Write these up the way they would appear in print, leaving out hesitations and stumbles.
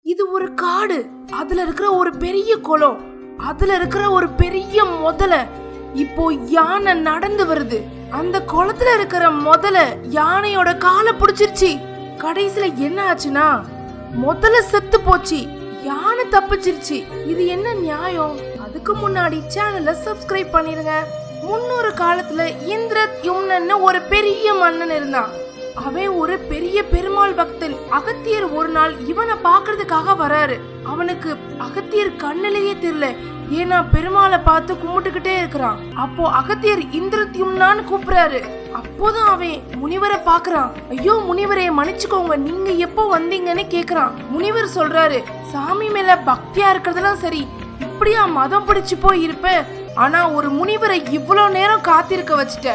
இது ஒரு காடு, அதுல இருக்கிற ஒரு பெரிய குளம், அதுல இருக்கிற ஒரு பெரிய முதலை. இப்போ யானை நடந்து வருது. அந்த குளத்துல இருக்கிற முதலை யானையோட காலை பிடிச்சிருச்சு. கடைசியில என்ன ஆச்சுன்னா முதல்ல செத்து போச்சு, யானை தப்பிச்சிருச்சு. இது என்ன நியாயம்? அதுக்கு முன்னாடி சேனலை சப்ஸ்கிரைப் பண்ணிருங்க. முன்னொரு காலத்துல இந்திரத்யும்னன்னு ஒரு பெரிய மன்னன் இருந்தான். அவன் ஒரு பெரிய பெருமாள் பக்தன். அகத்தியர் ஒரு நாள் இவனை பாக்குறதுக்காக வராரு. அவனுக்கு அகத்தியர் கண்ணிலேயே தெரியல, ஏன்னா பெருமாளை பார்த்து கும்பிட்டுக்கிட்டே இருக்கிறான். அப்போ அகத்தியர் இந்திரத்யும்னான்னு கூப்பிடுறாரு. அப்போதான் அவன் முனிவரை பாக்குறான். ஐயோ முனிவரே, மன்னிச்சுக்கோங்க, நீங்க எப்போ வந்தீங்கன்னு கேக்குறான். முனிவர் சொல்றாரு, சாமி மேல பக்தியா இருக்கிறதெல்லாம் சரி, இப்படியா மதம் பிடிச்சு போய் இருப்ப? ஆனா ஒரு முனிவரை இவ்வளவு நேரம் காத்திருக்க வச்சுட்ட.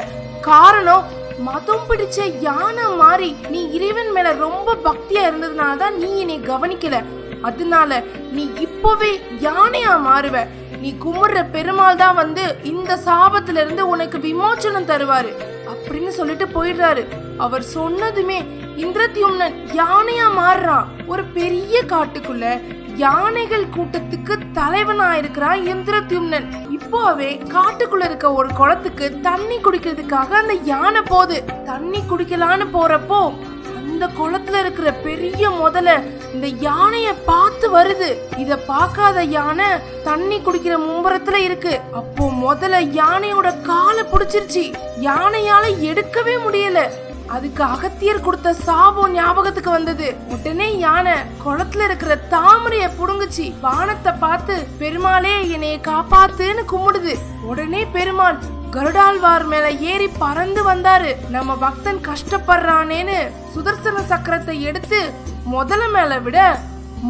காரணம், மதம் பிடிச்ச யானை மாறி நீ இறைவன் மேல ரொம்ப பக்தியா இருந்ததுனாலதான் நீ என்னை கவனிக்கல. அதனால நீ இப்பவே யானையா மாறுவ. நீ கும்பிடுற பெருமாள் தான் வந்து இந்த சாபத்துல இருந்து உனக்கு விமோச்சனம் தருவாரு அப்படின்னு சொல்லிட்டு போயிடுறாரு. அவர் சொன்னதுமே இந்திரத்யும்னன் யானையா மாறுறான். ஒரு பெரிய காட்டுக்குள்ள யானைகள் கூட்டத்துக்கு தலைவனா இருக்கிறான் இந்திரத்யும்னன். இப்போவே காட்டுக்குள்ள இருக்க ஒரு குளத்துக்கு தண்ணி குடிக்கிறதுக்காக அந்த யானை போகுது. தண்ணி குடிக்கலான்னு போறப்போ அந்த குளத்துல இருக்கிற பெரிய முதலை இந்த யானைய பார்த்து வருது. இத பார்க்காத யானை தண்ணி குடிக்கிற மும்பரத்துல இருக்கு. அப்போ முதல்ல யானையோட காலை பிடிச்சிருச்சு. யானையால எடுக்கவே முடியல. அதுக்கு அகத்தியர் கொடுத்த சாபம் ஞாபகத்துக்கு வந்தது. உடனே யானை குளத்துல இருக்கிற தாமரைய புடுங்குச்சு. வானத்தை பார்த்து பெருமாளே என்னைய காப்பாத்துன்னு கும்பிடுது. உடனே பெருமாள் கருடாழ்வார் மேல ஏறி பறந்து வந்தாரு. நம்ம பக்தன் கஷ்டப்படுறானேன்னு சுதர்சன சக்கரத்தை எடுத்து முதல மேல விட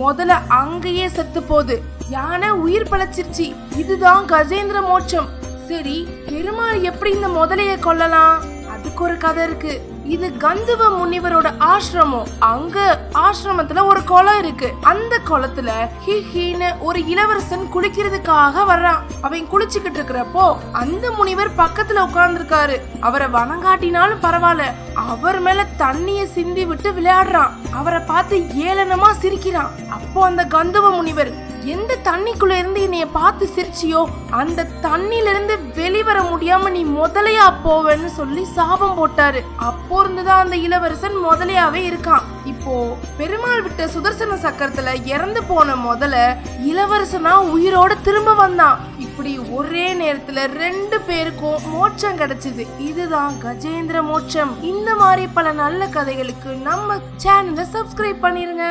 முதல்ல அங்கேயே செத்து போகுது. யானை உயிர் பழச்சிருச்சு. இதுதான் கஜேந்திர மோட்சம். சரி, பெருமாள் எப்படி இந்த முதலைய கொல்லலாம்? அதுக்கு ஒரு கதை இருக்கு. இது கந்துவ முனிவரோட ஆசிரமம். அங்க ஆசிரமத்துல ஒரு குளம் இருக்கு. அந்த குளத்துல ஹிஹின்னு ஒரு இளவரசன் குளிக்கிறதுக்காக வர்றான். அவன் குளிச்சுக்கிட்டு இருக்கிறப்போ அந்த முனிவர் பக்கத்துல உட்கார்ந்துருக்காரு. அவரை வணங்காட்டினாலும் பரவாயில்ல, அவர் மேல தண்ணிய சிந்தி விட்டு விளையாடுறான். அவரை பார்த்து ஏளனமா சிரிக்கிறான். அப்போ அந்த கந்துவ முனிவர், எந்த தண்ணிக்குள்ள இருந்து என்னைய பார்த்து சிரிச்சியோ அந்த தண்ணில இருந்து வெளிவர முடியாம நீ முதலையா போவேன்னு சொல்லி சாபம் போட்டாரு. அப்போ இருந்துதான் அந்த இளவரசன் முதலையாவே இருக்கான். இப்போ பெருமாள் விட்ட சுதர்சன சக்கரத்துல இறந்து போன முதல்ல இளவரசனா உயிரோட திரும்ப வந்தான். இப்படி ஒரே நேரத்துல 2 பேருக்கும் மோட்சம் கிடைச்சது. இதுதான் கஜேந்திர மோட்சம். இந்த மாதிரி பல நல்ல கதைகளுக்கு நம்ம சேனலை சப்ஸ்கிரைப் பண்ணிருங்க.